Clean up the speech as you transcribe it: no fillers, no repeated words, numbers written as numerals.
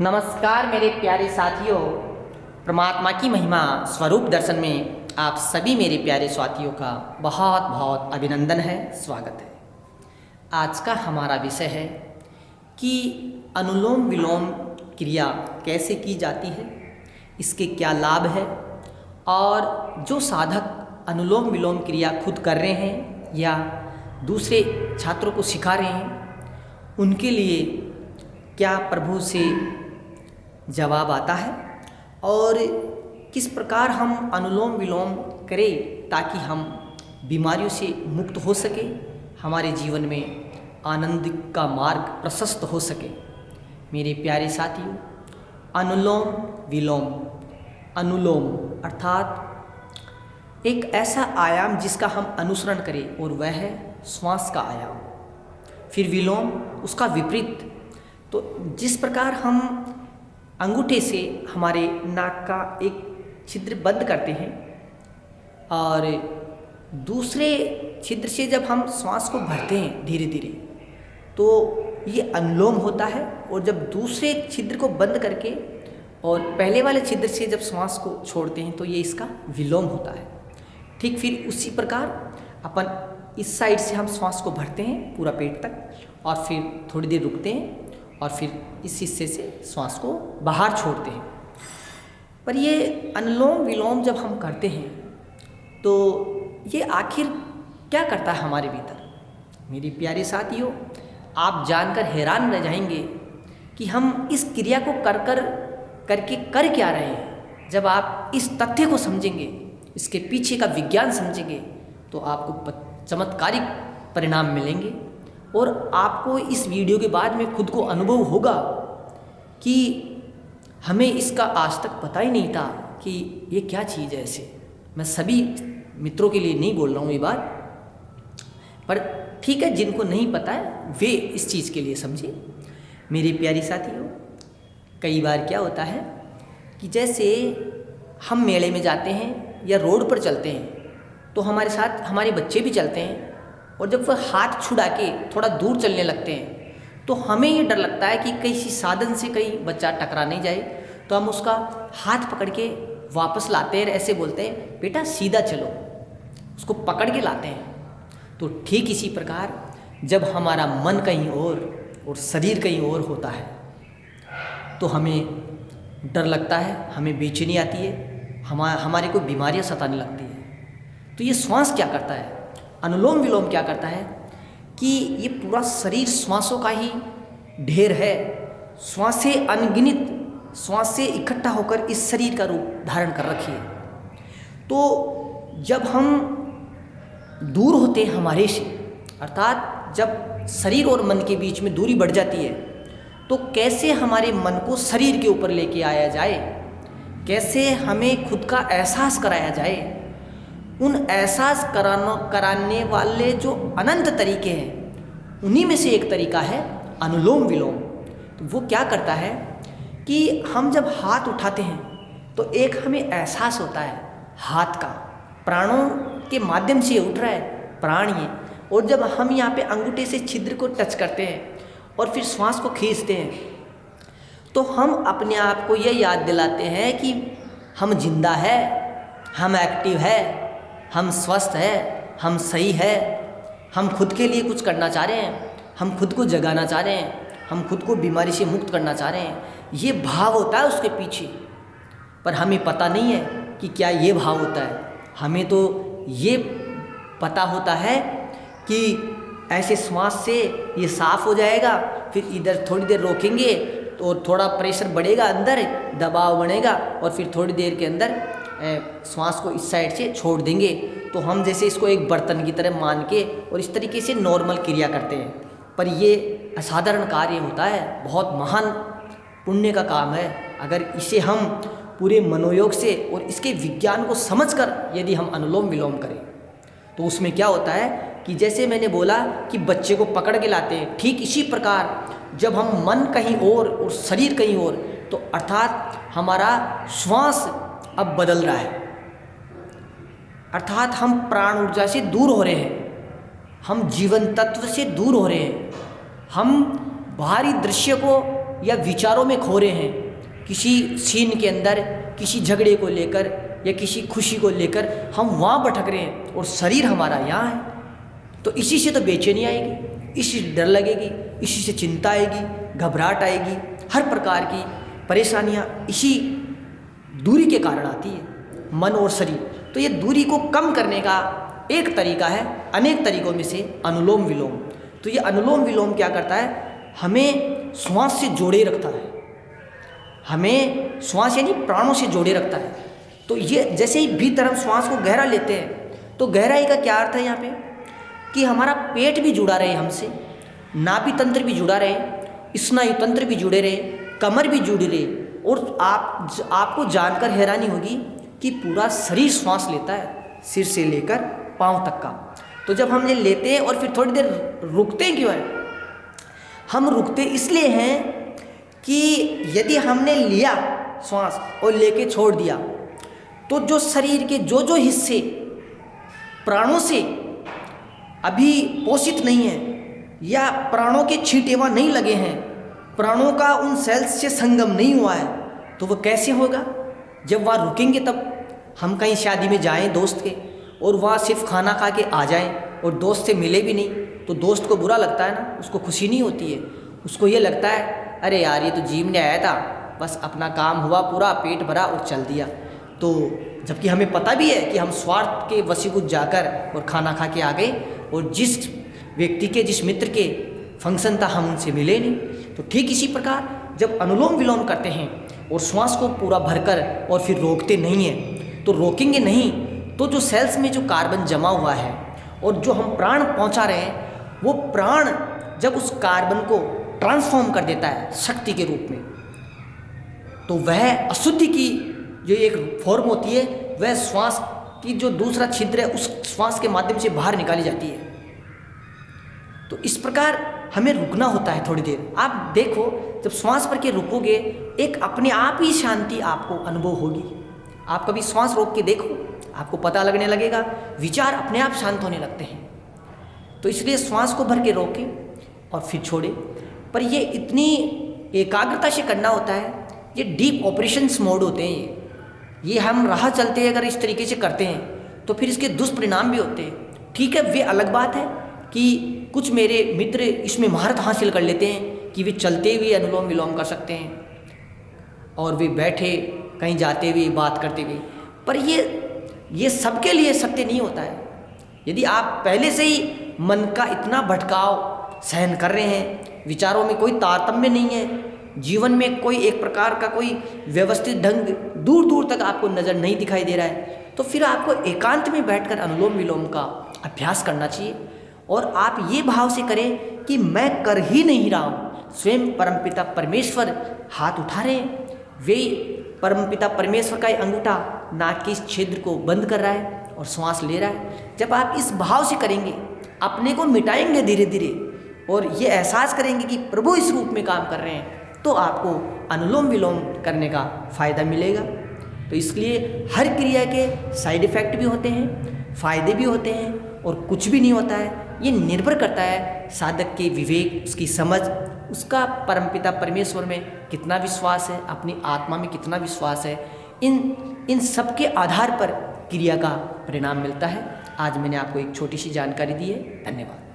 नमस्कार मेरे प्यारे साथियों, परमात्मा की महिमा स्वरूप दर्शन में आप सभी मेरे प्यारे साथियों का बहुत बहुत अभिनंदन है, स्वागत है। आज का हमारा विषय है कि अनुलोम विलोम क्रिया कैसे की जाती है, इसके क्या लाभ है और जो साधक अनुलोम विलोम क्रिया खुद कर रहे हैं या दूसरे छात्रों को सिखा रहे हैं उनके लिए क्या प्रभु से जवाब आता है और किस प्रकार हम अनुलोम विलोम करें ताकि हम बीमारियों से मुक्त हो सके, हमारे जीवन में आनंद का मार्ग प्रशस्त हो सके। मेरे प्यारे साथियों, अनुलोम विलोम, अनुलोम अर्थात एक ऐसा आयाम जिसका हम अनुसरण करें और वह है श्वास का आयाम। फिर विलोम उसका विपरीत। तो जिस प्रकार हम अंगूठे से हमारे नाक का एक छिद्र बंद करते हैं और दूसरे छिद्र से जब हम श्वास को भरते हैं धीरे धीरे, तो ये अनुलोम होता है। और जब दूसरे छिद्र को बंद करके और पहले वाले छिद्र से जब श्वास को छोड़ते हैं तो ये इसका विलोम होता है। ठीक फिर उसी प्रकार अपन इस साइड से हम श्वास को भरते हैं पूरा पेट तक और फिर थोड़ी देर रुकते हैं और फिर इस हिस्से से श्वास को बाहर छोड़ते हैं। पर ये अनुलोम विलोम जब हम करते हैं तो ये आखिर क्या करता है हमारे भीतर? मेरी प्यारे साथियों, आप जानकर हैरान रह जाएंगे कि हम इस क्रिया को करके कर क्या रहे हैं। जब आप इस तथ्य को समझेंगे, इसके पीछे का विज्ञान समझेंगे, तो आपको चमत्कारिक परिणाम मिलेंगे और आपको इस वीडियो के बाद में खुद को अनुभव होगा कि हमें इसका आज तक पता ही नहीं था कि ये क्या चीज़ है। ऐसे मैं सभी मित्रों के लिए नहीं बोल रहा हूँ ये बात, पर ठीक है, जिनको नहीं पता है वे इस चीज़ के लिए समझे। मेरी प्यारी साथियों, कई बार क्या होता है कि जैसे हम मेले में जाते हैं या रोड पर चलते हैं तो हमारे साथ हमारे बच्चे भी चलते हैं और जब वह हाथ छुड़ा के थोड़ा दूर चलने लगते हैं तो हमें ये डर लगता है कि किसी साधन से कहीं बच्चा टकरा नहीं जाए, तो हम उसका हाथ पकड़ के वापस लाते हैं। ऐसे बोलते हैं, बेटा सीधा चलो, उसको पकड़ के लाते हैं। तो ठीक इसी प्रकार जब हमारा मन कहीं और शरीर कहीं और होता है तो हमें डर लगता है, हमें बेचैनी आती है, हमारे को बीमारियां सताने लगती है। तो ये श्वास क्या करता है, अनुलोम विलोम क्या करता है कि ये पूरा शरीर श्वासों का ही ढेर है। श्वासें अनगिनत श्वासें इकट्ठा होकर इस शरीर का रूप धारण कर रखी है। तो जब हम दूर होते हैं हमारे से, अर्थात जब शरीर और मन के बीच में दूरी बढ़ जाती है, तो कैसे हमारे मन को शरीर के ऊपर लेके आया जाए, कैसे हमें खुद का एहसास कराया जाए। उन एहसास कराने वाले जो अनंत तरीके हैं उन्हीं में से एक तरीका है अनुलोम विलोम। तो वो क्या करता है कि हम जब हाथ उठाते हैं तो एक हमें एहसास होता है हाथ का, प्राणों के माध्यम से उठ रहा है प्राण ये। और जब हम यहाँ पे अंगूठे से छिद्र को टच करते हैं और फिर श्वास को खींचते हैं तो हम अपने आप को ये याद दिलाते हैं कि हम जिंदा है, हम एक्टिव है, हम स्वस्थ है, हम सही है, हम खुद के लिए कुछ करना चाह रहे हैं, हम खुद को जगाना चाह रहे हैं, हम खुद को बीमारी से मुक्त करना चाह रहे हैं। ये भाव होता है उसके पीछे, पर हमें पता नहीं है कि क्या ये भाव होता है। हमें तो ये पता होता है कि ऐसे श्वास से ये साफ हो जाएगा, फिर इधर थोड़ी देर रोकेंगे तो थोड़ा प्रेशर बढ़ेगा, अंदर दबाव बनेगा और फिर थोड़ी देर के अंदर श्वास को इस साइड से छोड़ देंगे। तो हम जैसे इसको एक बर्तन की तरह मान के और इस तरीके से नॉर्मल क्रिया करते हैं, पर ये असाधारण कार्य होता है, बहुत महान पुण्य का काम है। अगर इसे हम पूरे मनोयोग से और इसके विज्ञान को समझकर यदि हम अनुलोम विलोम करें तो उसमें क्या होता है कि जैसे मैंने बोला कि बच्चे को पकड़ के लाते हैं, ठीक इसी प्रकार जब हम मन कहीं और शरीर कहीं और, तो अर्थात हमारा श्वास अब बदल रहा है, अर्थात हम प्राण ऊर्जा से दूर हो रहे हैं, हम जीवन तत्व से दूर हो रहे हैं, हम बाहरी दृश्य को या विचारों में खो रहे हैं, किसी सीन के अंदर किसी झगड़े को लेकर या किसी खुशी को लेकर हम वहाँ भटक रहे हैं और शरीर हमारा यहाँ है, तो इसी से तो बेचैनी आएगी, इसी से डर लगेगी, इसी से चिंता आएगी, घबराहट आएगी, हर प्रकार की परेशानियाँ इसी दूरी के कारण आती है, मन और शरीर। तो ये दूरी को कम करने का एक तरीका है, अनेक तरीकों में से अनुलोम विलोम। तो ये अनुलोम विलोम क्या करता है, हमें श्वास से जोड़े रखता है, हमें श्वास यानी प्राणों से जोड़े रखता है। तो ये जैसे ही भीतर हम श्वास को गहरा लेते हैं, तो गहराई का क्या अर्थ है यहाँ पे, कि हमारा पेट भी जुड़ा रहे हमसे, नाभि तंत्र भी जुड़ा रहे, स्नायु तंत्र भी जुड़े रहे, कमर भी जुड़ी रहे। और आपको जानकर हैरानी होगी कि पूरा शरीर श्वास लेता है, सिर से लेकर पाँव तक का। तो जब हम ये लेते हैं और फिर थोड़ी देर रुकते हैं, क्यों है, हम रुकते इसलिए हैं कि यदि हमने लिया श्वास और लेके छोड़ दिया, तो जो शरीर के जो जो हिस्से प्राणों से अभी पोषित नहीं है या प्राणों के छींटे वहाँ नहीं लगे हैं, प्राणों का उन सेल्स से संगम नहीं हुआ है, तो वो कैसे होगा। जब वहाँ रुकेंगे, तब हम कहीं शादी में जाएं दोस्त के और वहाँ सिर्फ खाना खा के आ जाएं और दोस्त से मिले भी नहीं, तो दोस्त को बुरा लगता है ना, उसको खुशी नहीं होती है, उसको ये लगता है अरे यार ये तो जिम ने आया था, बस अपना काम हुआ पूरा, पेट भरा और चल दिया। तो जबकि हमें पता भी है कि हम स्वार्थ के वशीभूत जाकर और खाना खा के आ गए और जिस व्यक्ति के, जिस मित्र के फंक्शन था हम उनसे मिले नहीं। तो ठीक इसी प्रकार जब अनुलोम विलोम करते हैं और श्वास को पूरा भरकर और फिर रोकते नहीं हैं, तो रोकेंगे नहीं तो जो सेल्स में जो कार्बन जमा हुआ है और जो हम प्राण पहुंचा रहे हैं, वो प्राण जब उस कार्बन को ट्रांसफॉर्म कर देता है शक्ति के रूप में, तो वह अशुद्धि की जो एक फॉर्म होती है, वह श्वास की जो दूसरा छिद्र है उस श्वास के माध्यम से बाहर निकाली जाती है। तो इस प्रकार हमें रुकना होता है थोड़ी देर। आप देखो, जब श्वास भर के रुकोगे, एक अपने आप ही शांति आपको अनुभव होगी। आप कभी श्वास रोक के देखो, आपको पता लगने लगेगा, विचार अपने आप शांत होने लगते हैं। तो इसलिए श्वास को भर के रोके और फिर छोड़े। पर ये इतनी एकाग्रता से करना होता है, ये डीप ऑपरेशंस मोड होते हैं। ये हम राह चलते अगर इस तरीके से करते हैं तो फिर इसके दुष्परिणाम भी होते हैं। ठीक है, वे अलग बात है कि कुछ मेरे मित्र इसमें महारत हासिल कर लेते हैं कि वे चलते हुए अनुलोम विलोम कर सकते हैं और वे बैठे कहीं जाते हुए बात करते हुए, पर ये सबके लिए सत्य नहीं होता है। यदि आप पहले से ही मन का इतना भटकाव सहन कर रहे हैं, विचारों में कोई तारतम्य नहीं है, जीवन में कोई एक प्रकार का कोई व्यवस्थित ढंग दूर दूर तक आपको नज़र नहीं दिखाई दे रहा है, तो फिर आपको एकांत में बैठकर अनुलोम विलोम का अभ्यास करना चाहिए। और आप ये भाव से करें कि मैं कर ही नहीं रहा हूँ, स्वयं परमपिता परमेश्वर हाथ उठा रहे हैं, वे परमपिता परमेश्वर का अंगूठा नाक के इस छिद्र को बंद कर रहा है और श्वास ले रहा है। जब आप इस भाव से करेंगे, अपने को मिटाएंगे धीरे धीरे और ये एहसास करेंगे कि प्रभु इस रूप में काम कर रहे हैं, तो आपको अनुलोम विलोम करने का फ़ायदा मिलेगा। तो इसलिए हर क्रिया के साइड इफ़ेक्ट भी होते हैं, फ़ायदे भी होते हैं और कुछ भी नहीं होता है। ये निर्भर करता है साधक के विवेक, उसकी समझ, उसका परमपिता परमेश्वर में कितना विश्वास है, अपनी आत्मा में कितना विश्वास है। इन सब के आधार पर क्रिया का परिणाम मिलता है। आज मैंने आपको एक छोटी सी जानकारी दी है। धन्यवाद।